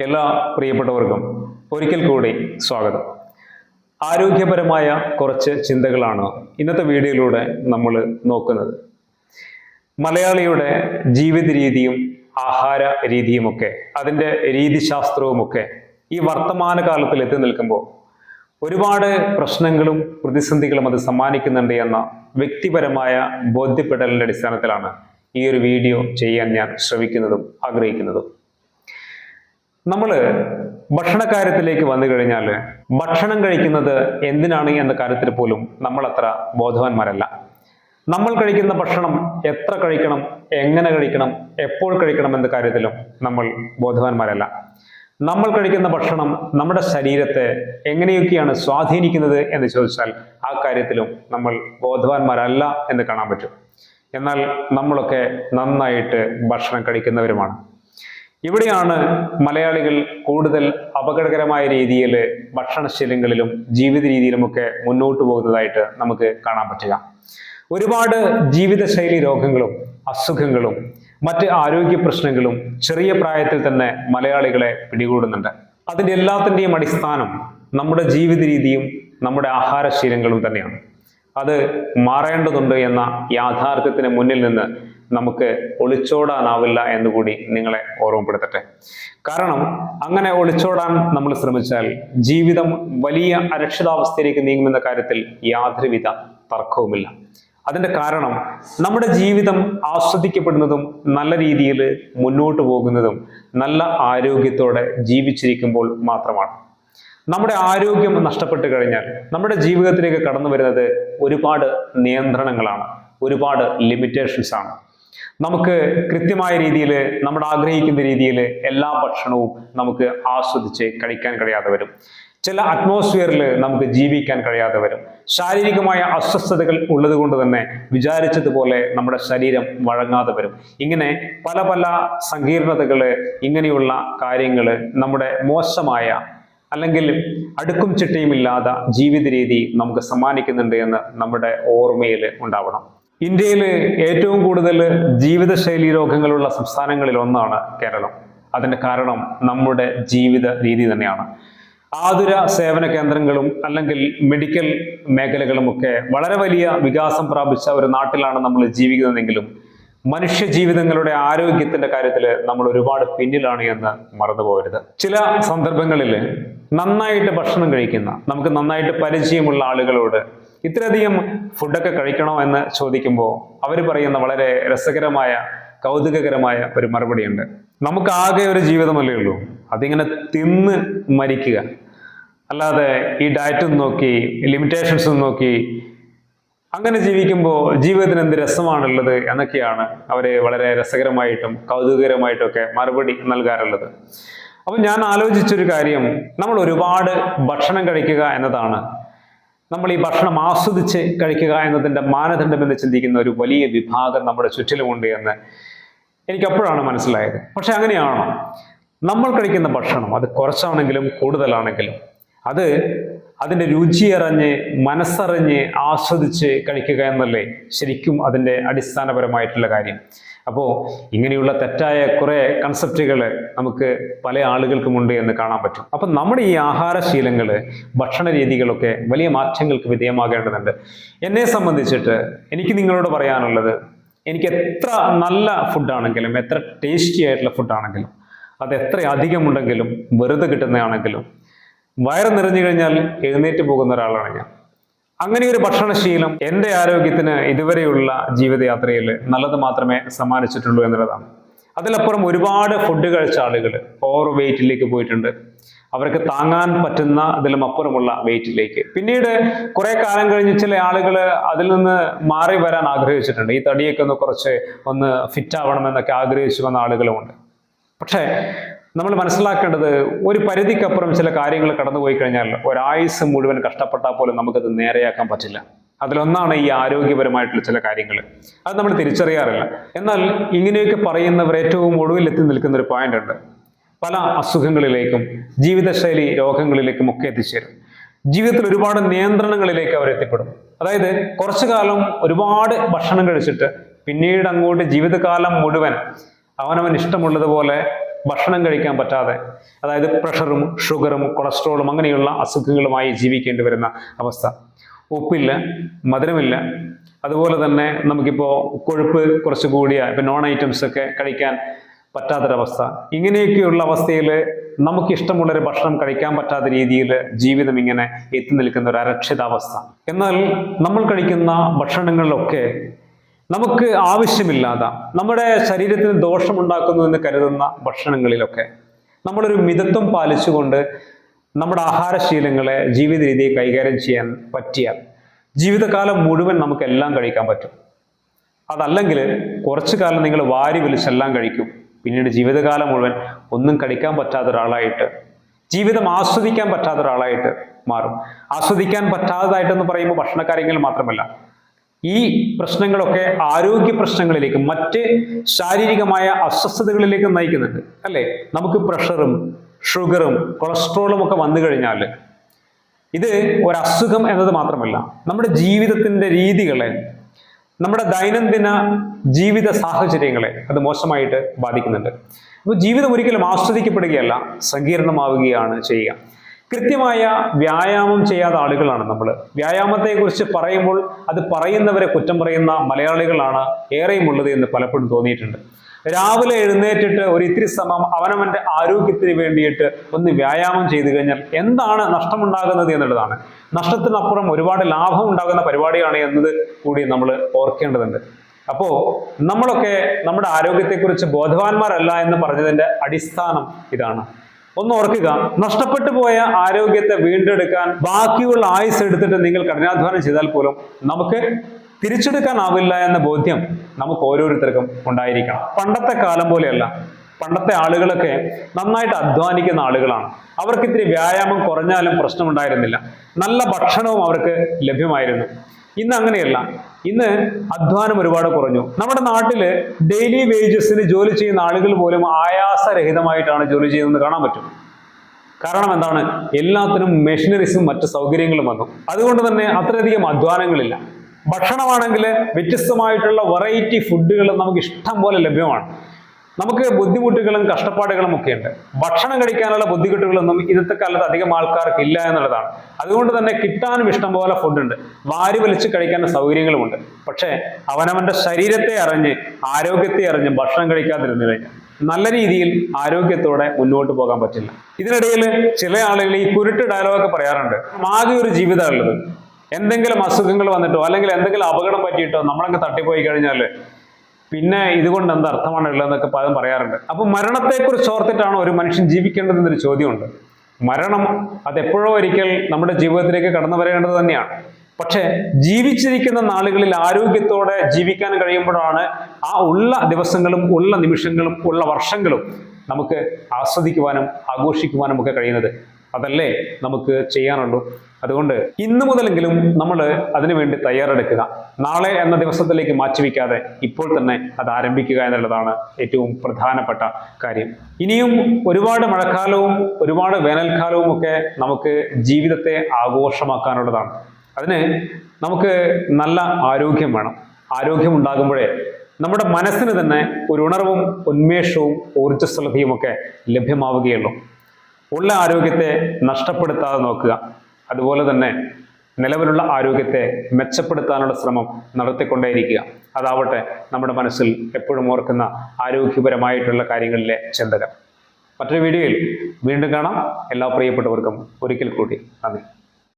എല്ലാ പ്രിയപ്പെട്ടവർക്കും ഒരിക്കൽ കൂടി സ്വാഗതം. ആരോഗ്യപരമായ കുറച്ച് ചിന്തകളാണ് ഇന്നത്തെ വീഡിയോയിലൂടെ നമ്മൾ നോക്കുന്നത്. മലയാളിയുടെ ജീവിത രീതിയും ആഹാര രീതിയുമൊക്കെ അതിൻ്റെ രീതിശാസ്ത്രവുമൊക്കെ ഈ വർത്തമാന കാലത്തിൽ എത്തി നിൽക്കുമ്പോൾ ഒരുപാട് പ്രശ്നങ്ങളും പ്രതിസന്ധികളും അത് സമ്മാനിക്കുന്നുണ്ട് എന്ന വ്യക്തിപരമായ ബോധ്യപ്പെടലിൻ്റെ അടിസ്ഥാനത്തിലാണ് ഈ ഒരു വീഡിയോ ചെയ്യാൻ ഞാൻ ശ്രമിക്കുന്നതും ആഗ്രഹിക്കുന്നതും. നമ്മൾ ഭക്ഷണകാര്യത്തിലേക്ക് വന്നു കഴിഞ്ഞാൽ ഭക്ഷണം കഴിക്കുന്നത് എന്തിനാണ് എന്ന കാര്യത്തിൽ പോലും നമ്മൾ അത്ര ബോധവാന്മാരല്ല. നമ്മൾ കഴിക്കുന്ന ഭക്ഷണം എത്ര കഴിക്കണം, എങ്ങനെ കഴിക്കണം, എപ്പോൾ കഴിക്കണം എന്ന കാര്യത്തിലും നമ്മൾ ബോധവാന്മാരല്ല. നമ്മൾ കഴിക്കുന്ന ഭക്ഷണം നമ്മുടെ ശരീരത്തെ എങ്ങനെയൊക്കെയാണ് സ്വാധീനിക്കുന്നത് എന്ന് ചോദിച്ചാൽ ആ കാര്യത്തിലും നമ്മൾ ബോധവാന്മാരല്ല എന്ന് കാണാൻ പറ്റും. എന്നാൽ നമ്മളൊക്കെ നന്നായിട്ട് ഭക്ഷണം കഴിക്കുന്നവരുമാണ്. ഇവിടെയാണ് മലയാളികൾ കൂടുതൽ അപകടകരമായ രീതിയിൽ ഭക്ഷണശീലങ്ങളിലും ജീവിത രീതിയിലുമൊക്കെ മുന്നോട്ട് പോകുന്നതായിട്ട് നമുക്ക് കാണാൻ പറ്റുക. ഒരുപാട് ജീവിതശൈലി രോഗങ്ങളും അസുഖങ്ങളും മറ്റ് ആരോഗ്യ പ്രശ്നങ്ങളും ചെറിയ പ്രായത്തിൽ തന്നെ മലയാളികളെ പിടികൂടുന്നുണ്ട്. അതിൻ്റെ എല്ലാത്തിൻ്റെയും അടിസ്ഥാനം നമ്മുടെ ജീവിത രീതിയും നമ്മുടെ ആഹാരശീലങ്ങളും തന്നെയാണ്. അത് മാറേണ്ടതുണ്ട് എന്ന യാഥാർത്ഥ്യത്തിന് മുന്നിൽ നിന്ന് നമുക്ക് ഒളിച്ചോടാനാവില്ല എന്നുകൂടി നിങ്ങളെ ഓർമ്മപ്പെടുത്തട്ടെ. കാരണം അങ്ങനെ ഒളിച്ചോടാൻ നമ്മൾ ശ്രമിച്ചാൽ ജീവിതം വലിയ അരക്ഷിതാവസ്ഥയിലേക്ക് നീങ്ങുമെന്ന കാര്യത്തിൽ യാതൊരുവിധ തർക്കവുമില്ല. അതിൻ്റെ കാരണം നമ്മുടെ ജീവിതം ആസ്വദിക്കപ്പെടുന്നതും നല്ല രീതിയിൽ മുന്നോട്ട് പോകുന്നതും നല്ല ആരോഗ്യത്തോടെ ജീവിച്ചിരിക്കുമ്പോൾ മാത്രമാണ്. നമ്മുടെ ആരോഗ്യം നഷ്ടപ്പെട്ടു കഴിഞ്ഞാൽ നമ്മുടെ ജീവിതത്തിലേക്ക് കടന്നു വരുന്നത് ഒരുപാട് നിയന്ത്രണങ്ങളാണ്, ഒരുപാട് ലിമിറ്റേഷൻസ് ആണ്. നമുക്ക് കൃത്യമായ രീതിയിൽ നമ്മൾ ആഗ്രഹിക്കുന്ന രീതിയിൽ എല്ലാ ഭക്ഷണവും നമുക്ക് ആസ്വദിച്ച് കഴിക്കാൻ കഴിയാതെ വരും. ചില അറ്റ്മോസ്ഫിയറിൽ നമുക്ക് ജീവിക്കാൻ കഴിയാതെ വരും. ശാരീരികമായ അസ്വസ്ഥതകൾ ഉള്ളത് കൊണ്ട് തന്നെ വിചാരിച്ചതുപോലെ നമ്മുടെ ശരീരം വഴങ്ങാതെ വരും. ഇങ്ങനെ പല പല സങ്കീർണതകള്, ഇങ്ങനെയുള്ള കാര്യങ്ങള് നമ്മുടെ മോശമായ അല്ലെങ്കിൽ അടുക്കും ചിട്ടയുമില്ലാത്ത ജീവിത രീതി നമുക്ക് സമ്മാനിക്കുന്നുണ്ട് എന്ന് നമ്മുടെ ഓർമ്മയിൽ ഉണ്ടാവണം. ഇന്ത്യയിൽ ഏറ്റവും കൂടുതൽ ജീവിതശൈലി രോഗങ്ങളുള്ള സംസ്ഥാനങ്ങളിൽ ഒന്നാണ് കേരളം. അതിൻ്റെ കാരണം നമ്മുടെ ജീവിത രീതി തന്നെയാണ്. ആതുര സേവന കേന്ദ്രങ്ങളും അല്ലെങ്കിൽ മെഡിക്കൽ മേഖലകളും ഒക്കെ വളരെ വലിയ വികാസം പ്രാപിച്ച ഒരു നാട്ടിലാണ് നമ്മൾ ജീവിക്കുന്നതെങ്കിലും മനുഷ്യ ജീവിതങ്ങളുടെ ആരോഗ്യത്തിന്റെ കാര്യത്തിൽ നമ്മൾ ഒരുപാട് പിന്നിലാണ് എന്ന് മറന്നുപോകരുത്. ചില സന്ദർഭങ്ങളിൽ നന്നായിട്ട് ഭക്ഷണം കഴിക്കുന്ന, നമുക്ക് നന്നായിട്ട് പരിചയമുള്ള ആളുകളോട് ഇത്രയധികം ഫുഡൊക്കെ കഴിക്കണോ എന്ന് ചോദിക്കുമ്പോൾ അവർ പറയുന്ന വളരെ രസകരമായ കൗതുകകരമായ ഒരു മറുപടിയുണ്ട്. നമുക്ക് ആകെ ഒരു ജീവിതമല്ലേ ഉള്ളൂ, അതിങ്ങനെ തിന്ന് മരിക്കുക, അല്ലാതെ ഈ ഡയറ്റും നോക്കി ലിമിറ്റേഷൻസും നോക്കി അങ്ങനെ ജീവിക്കുമ്പോൾ ജീവിതത്തിന് എന്ത് രസമാണുള്ളത് എന്നൊക്കെയാണ് അവർ വളരെ രസകരമായിട്ടും കൗതുകകരമായിട്ടും ഒക്കെ മറുപടി നൽകാറുള്ളത്. അപ്പം ഞാൻ ആലോചിച്ചൊരു കാര്യം, നമ്മൾ ഒരുപാട് ഭക്ഷണം കഴിക്കുക എന്നതാണ്, നമ്മൾ ഈ ഭക്ഷണം ആസ്വദിച്ച് കഴിക്കുക എന്നതിൻ്റെ മാനദണ്ഡം എന്ന് ചിന്തിക്കുന്ന ഒരു വലിയ വിഭാഗം നമ്മുടെ ചുറ്റിലുമുണ്ട് എന്ന് എനിക്കപ്പോഴാണ് മനസ്സിലായത്. പക്ഷെ അങ്ങനെയാണോ? നമ്മൾ കഴിക്കുന്ന ഭക്ഷണം അത് കുറച്ചാണെങ്കിലും കൂടുതലാണെങ്കിലും അത് അതിൻ്റെ രുചി അറിഞ്ഞ് മനസ്സറിഞ്ഞ് ആസ്വദിച്ച് കഴിക്കുക എന്നല്ലേ ശരിക്കും അതിൻ്റെ അടിസ്ഥാനപരമായിട്ടുള്ള കാര്യം. അപ്പോൾ ഇങ്ങനെയുള്ള തെറ്റായ കുറേ കൺസെപ്റ്റുകൾ നമുക്ക് പല ആളുകൾക്കുമുണ്ട് എന്ന് കാണാൻ പറ്റും. അപ്പം നമ്മുടെ ഈ ആഹാരശീലങ്ങൾ, ഭക്ഷണ രീതികളൊക്കെ വലിയ മാറ്റങ്ങൾക്ക് വിധേയമാകേണ്ടതുണ്ട്. എന്നെ സംബന്ധിച്ചിട്ട് എനിക്ക് നിങ്ങളോട് പറയാനുള്ളത്, എനിക്ക് എത്ര നല്ല ഫുഡാണെങ്കിലും എത്ര ടേസ്റ്റി ആയിട്ടുള്ള ഫുഡാണെങ്കിലും അത് എത്ര അധികമുണ്ടെങ്കിലും വെറുതെ കിട്ടുന്നതാണെങ്കിലും വയറ് നിറഞ്ഞു കഴിഞ്ഞാൽ എഴുന്നേറ്റ് പോകുന്ന ഒരാളാണ് ഞാൻ. അങ്ങനെ ഒരു ഭക്ഷണശീലം എൻ്റെ ആരോഗ്യത്തിന് ഇതുവരെയുള്ള ജീവിതയാത്രയിൽ നല്ലത് മാത്രമേ സമ്മാനിച്ചിട്ടുള്ളൂ എന്നുള്ളതാണ്. അതിലപ്പുറം ഒരുപാട് ഫുഡ് കഴിച്ച ആളുകൾ ഓവർ വെയിറ്റിലേക്ക് പോയിട്ടുണ്ട്. അവർക്ക് താങ്ങാൻ പറ്റുന്ന അതിലും അപ്പുറമുള്ള വെയിറ്റിലേക്ക്. പിന്നീട് കുറെ കാലം കഴിഞ്ഞ് ചില ആളുകൾ അതിൽ നിന്ന് മാറി വരാൻ ആഗ്രഹിച്ചിട്ടുണ്ട്. ഈ തടിയൊക്കെ കുറച്ച് ഒന്ന് ഫിറ്റ് ആവണമെന്നൊക്കെ ആഗ്രഹിച്ചു വന്ന ആളുകളുമുണ്ട്. പക്ഷേ നമ്മൾ മനസ്സിലാക്കേണ്ടത്, ഒരു പരിധിക്കപ്പുറം ചില കാര്യങ്ങൾ കടന്നുപോയി കഴിഞ്ഞാൽ ഒരായുസ് മുഴുവൻ കഷ്ടപ്പെട്ടാൽ പോലും നമുക്കത് നേരെയാക്കാൻ പറ്റില്ല. അതിലൊന്നാണ് ഈ ആരോഗ്യപരമായിട്ടുള്ള ചില കാര്യങ്ങൾ. അത് നമ്മൾ തിരിച്ചറിയാറില്ല. എന്നാൽ ഇങ്ങനെയൊക്കെ പറയുന്നവർ ഏറ്റവും ഒടുവിൽ എത്തി നിൽക്കുന്ന ഒരു പോയിന്റ് ഉണ്ട്. പല അസുഖങ്ങളിലേക്കും ജീവിതശൈലി രോഗങ്ങളിലേക്കും ഒക്കെ എത്തിച്ചേരും. ജീവിതത്തിൽ ഒരുപാട് നിയന്ത്രണങ്ങളിലേക്ക് അവർ എത്തിപ്പെടും. അതായത് കുറച്ചു കാലം ഒരുപാട് ഭക്ഷണം കഴിച്ചിട്ട് പിന്നീട് അങ്ങോട്ട് ജീവിതകാലം മുഴുവൻ അവനവൻ ഇഷ്ടമുള്ളതുപോലെ ഭക്ഷണം കഴിക്കാൻ പറ്റാതെ, അതായത് പ്രഷറും ഷുഗറും കൊളസ്ട്രോളും അങ്ങനെയുള്ള അസുഖങ്ങളുമായി ജീവിക്കേണ്ടി വരുന്ന അവസ്ഥ. ഉപ്പില്ല, മധുരമില്ല, അതുപോലെ തന്നെ നമുക്കിപ്പോൾ കൊഴുപ്പ് കുറച്ച് കൂടിയ ഇപ്പം നോൺ ഐറ്റംസ് ഒക്കെ കഴിക്കാൻ പറ്റാത്തൊരവസ്ഥ. ഇങ്ങനെയൊക്കെയുള്ള അവസ്ഥയിൽ നമുക്ക് ഇഷ്ടമുള്ളൊരു ഭക്ഷണം കഴിക്കാൻ പറ്റാത്ത രീതിയിൽ ജീവിതം ഇങ്ങനെ എത്തി നിൽക്കുന്ന ഒരു അരക്ഷിതാവസ്ഥ. എന്നാൽ നമ്മൾ കഴിക്കുന്ന ഭക്ഷണങ്ങളിലൊക്കെ നമുക്ക് ആവശ്യമില്ലാത്ത, നമ്മുടെ ശരീരത്തിന് ദോഷമുണ്ടാക്കുന്നു എന്ന് കരുതുന്ന ഭക്ഷണങ്ങളിലൊക്കെ നമ്മളൊരു മിതത്വം പാലിച്ചുകൊണ്ട് നമ്മുടെ ആഹാരശീലങ്ങളെ, ജീവിത രീതിയെ കൈകാര്യം ചെയ്യാൻ പറ്റിയാൽ ജീവിതകാലം മുഴുവൻ നമുക്കെല്ലാം കഴിക്കാൻ പറ്റും. അതല്ലെങ്കിൽ കുറച്ചു കാലം നിങ്ങൾ വാരി വലിച്ചെല്ലാം കഴിക്കും, പിന്നീട് ജീവിതകാലം മുഴുവൻ ഒന്നും കഴിക്കാൻ പറ്റാത്ത ഒരാളായിട്ട്, ജീവിതം ആസ്വദിക്കാൻ പറ്റാത്ത ഒരാളായിട്ട് മാറും. ആസ്വദിക്കാൻ പറ്റാത്തതായിട്ടെന്ന് പറയുമ്പോൾ ഭക്ഷണകാര്യങ്ങൾ മാത്രമല്ല, ഈ പ്രശ്നങ്ങളൊക്കെ ആരോഗ്യ പ്രശ്നങ്ങളിലേക്ക്, മറ്റ് ശാരീരികമായ അസ്വസ്ഥതകളിലേക്ക് നയിക്കുന്നുണ്ട് അല്ലേ? നമുക്ക് പ്രഷറും ഷുഗറും കൊളസ്ട്രോളും ഒക്കെ വന്നു കഴിഞ്ഞാൽ ഇത് ഒരസുഖം എന്നത് മാത്രമല്ല, നമ്മുടെ ജീവിതത്തിന്റെ രീതികളെ, നമ്മുടെ ദൈനംദിന ജീവിത സാഹചര്യങ്ങളെ അത് മോശമായിട്ട് ബാധിക്കുന്നുണ്ട്. അപ്പോൾ ജീവിതം ഒരിക്കലും ആസ്വദിക്കപ്പെടുകയല്ല, സങ്കീർണമാവുകയാണ് ചെയ്യുക. കൃത്യമായ വ്യായാമം ചെയ്യാത്ത ആളുകളാണ് നമ്മൾ. വ്യായാമത്തെക്കുറിച്ച് പറയുമ്പോൾ അത് പറയുന്നവരെ കുറ്റം പറയുന്ന മലയാളികളാണ് ഏറെയും ഉള്ളത് എന്ന് പലപ്പോഴും തോന്നിയിട്ടുണ്ട്. രാവിലെ എഴുന്നേറ്റിട്ട് ഒരു ഇത്തിരി സമയം അവനവന്റെ ആരോഗ്യത്തിന് വേണ്ടിയിട്ട് ഒന്ന് വ്യായാമം ചെയ്തു കഴിഞ്ഞാൽ എന്താണ് നഷ്ടമുണ്ടാകുന്നത് എന്നുള്ളതാണ്. നഷ്ടത്തിനപ്പുറം ഒരുപാട് ലാഭം ഉണ്ടാകുന്ന പരിപാടിയാണ് എന്നത് കൂടി നമ്മൾ ഓർക്കേണ്ടതുണ്ട്. അപ്പോ നമ്മളൊക്കെ നമ്മുടെ ആരോഗ്യത്തെക്കുറിച്ച് ബോധവാന്മാരല്ല എന്ന് പറഞ്ഞതിന്റെ അടിസ്ഥാനം ഇതാണ്. ഒന്ന് ഓർക്കുക, നഷ്ടപ്പെട്ടു പോയ ആരോഗ്യത്തെ വീണ്ടെടുക്കാൻ ബാക്കിയുള്ള ആയുസ് എടുത്തിട്ട് നിങ്ങൾ കഠിനാധ്വാനം ചെയ്താൽ പോലും നമുക്ക് തിരിച്ചെടുക്കാനാവില്ല എന്ന ബോധ്യം നമുക്ക് ഓരോരുത്തർക്കും ഉണ്ടായിരിക്കണം. പണ്ടത്തെ കാലം പോലെയല്ല. പണ്ടത്തെ ആളുകളൊക്കെ നന്നായിട്ട് അധ്വാനിക്കുന്ന ആളുകളാണ്. അവർക്ക് ഇത്തിരി വ്യായാമം കുറഞ്ഞാലും പ്രശ്നമുണ്ടായിരുന്നില്ല. നല്ല ഭക്ഷണവും അവർക്ക് ലഭ്യമായിരുന്നു. ഇന്ന് അങ്ങനെയല്ല. ഇന്ന് അധ്വാനം ഒരുപാട് കുറഞ്ഞു. നമ്മുടെ നാട്ടില് ഡെയിലി വേജസിന് ജോലി ചെയ്യുന്ന ആളുകൾ പോലും ആയാസരഹിതമായിട്ടാണ് ജോലി ചെയ്യുന്നത് കാണാൻ പറ്റും. കാരണം എന്താണ്? എല്ലാത്തിനും മെഷീനറീസും മറ്റു സൗകര്യങ്ങളും വന്നു. അതുകൊണ്ട് തന്നെ അത്രയധികം അധ്വാനങ്ങളില്ല. ഭക്ഷണമാണെങ്കിൽ വ്യത്യസ്തമായിട്ടുള്ള വെറൈറ്റി ഫുഡുകൾ നമുക്ക് ഇഷ്ടം പോലെ ലഭ്യമാണ്. നമുക്ക് ബുദ്ധിമുട്ടുകളും കഷ്ടപ്പാടുകളും ഒക്കെ ഉണ്ട്. ഭക്ഷണം കഴിക്കാനുള്ള ബുദ്ധിമുട്ടുകളൊന്നും ഇന്നത്തെ കാലത്ത് അധികം ആൾക്കാർക്ക് ഇല്ല എന്നുള്ളതാണ്. അതുകൊണ്ട് തന്നെ കിട്ടാനും ഇഷ്ടം പോലെ ഫുഡുണ്ട്, വാരി വലിച്ച് കഴിക്കാൻ സൗകര്യങ്ങളുമുണ്ട്. പക്ഷേ അവനവന്റെ ശരീരത്തെ അറിഞ്ഞ്, ആരോഗ്യത്തെ അറിഞ്ഞ് ഭക്ഷണം കഴിക്കാതിരുന്നു കഴിഞ്ഞാൽ നല്ല രീതിയിൽ ആരോഗ്യത്തോടെ മുന്നോട്ട് പോകാൻ പറ്റില്ല. ഇതിനിടയിൽ ചില ആളുകൾ ഈ കുരുട്ട് ഡയലോഗൊക്കെ പറയാറുണ്ട്. ആകെ ഒരു ജീവിതമുള്ളത്, എന്തെങ്കിലും അസുഖങ്ങൾ വന്നിട്ടോ അല്ലെങ്കിൽ എന്തെങ്കിലും അപകടം പറ്റിയിട്ടോ നമ്മളങ്ങ് തട്ടിപ്പോയി കഴിഞ്ഞാൽ പിന്നെ ഇതുകൊണ്ട് എന്താ അർത്ഥമാണുള്ളതെന്നൊക്കെ പലതും പറയാറുണ്ട്. അപ്പൊ മരണത്തെക്കുറിച്ച് ഓർത്തിട്ടാണ് ഒരു മനുഷ്യൻ ജീവിക്കേണ്ടതെന്നൊരു ചോദ്യമുണ്ട്. മരണം അതെപ്പോഴോ ഒരിക്കൽ നമ്മുടെ ജീവിതത്തിലേക്ക് കടന്നു വരേണ്ടത് തന്നെയാണ്. പക്ഷെ ജീവിച്ചിരിക്കുന്ന നാളുകളിൽ ആരോഗ്യത്തോടെ ജീവിക്കാൻ കഴിയുമ്പോഴാണ് ആ ഉള്ള ദിവസങ്ങളും ഉള്ള നിമിഷങ്ങളും ഉള്ള വർഷങ്ങളും നമുക്ക് ആസ്വദിക്കുവാനും ആഘോഷിക്കുവാനും ഒക്കെ കഴിയുന്നത്. അതല്ലേ നമുക്ക് ചെയ്യാനുള്ളൂ. അതുകൊണ്ട് ഇന്നു മുതലെങ്കിലും നമ്മൾ അതിനുവേണ്ടി തയ്യാറെടുക്കുക. നാളെ എന്ന ദിവസത്തിലേക്ക് മാറ്റിവെക്കാതെ ഇപ്പോൾ തന്നെ അത് ആരംഭിക്കുക എന്നുള്ളതാണ് ഏറ്റവും പ്രധാനപ്പെട്ട കാര്യം. ഇനിയും ഒരുപാട് മഴക്കാലവും ഒരുപാട് വേനൽക്കാലവും ഒക്കെ നമുക്ക് ജീവിതത്തെ ആഘോഷമാക്കാനുള്ളതാണ്. അതിന് നമുക്ക് നല്ല ആരോഗ്യം വേണം. ആരോഗ്യം ഉണ്ടാകുമ്പോഴേ നമ്മുടെ മനസ്സിന് തന്നെ ഒരു ഉണർവും ഉന്മേഷവും ഊർജ്ജസ്വലതയും ഒക്കെ ലഭ്യമാവുകയുള്ളൂ. ഉള്ള ആരോഗ്യത്തെ നഷ്ടപ്പെടുത്താതെ നോക്കുക. അതുപോലെ തന്നെ നിലവിലുള്ള ആരോഗ്യത്തെ മെച്ചപ്പെടുത്താനുള്ള ശ്രമം നടത്തിക്കൊണ്ടേയിരിക്കുക. അതാവട്ടെ നമ്മുടെ മനസ്സിൽ എപ്പോഴും ഓർക്കുന്ന ആരോഗ്യപരമായിട്ടുള്ള കാര്യങ്ങളിലെ ചിന്തകൾ. മറ്റൊരു വീഡിയോയിൽ വീണ്ടും കാണാം. എല്ലാ പ്രിയപ്പെട്ടവർക്കും ഒരിക്കൽ കൂടി നന്ദി.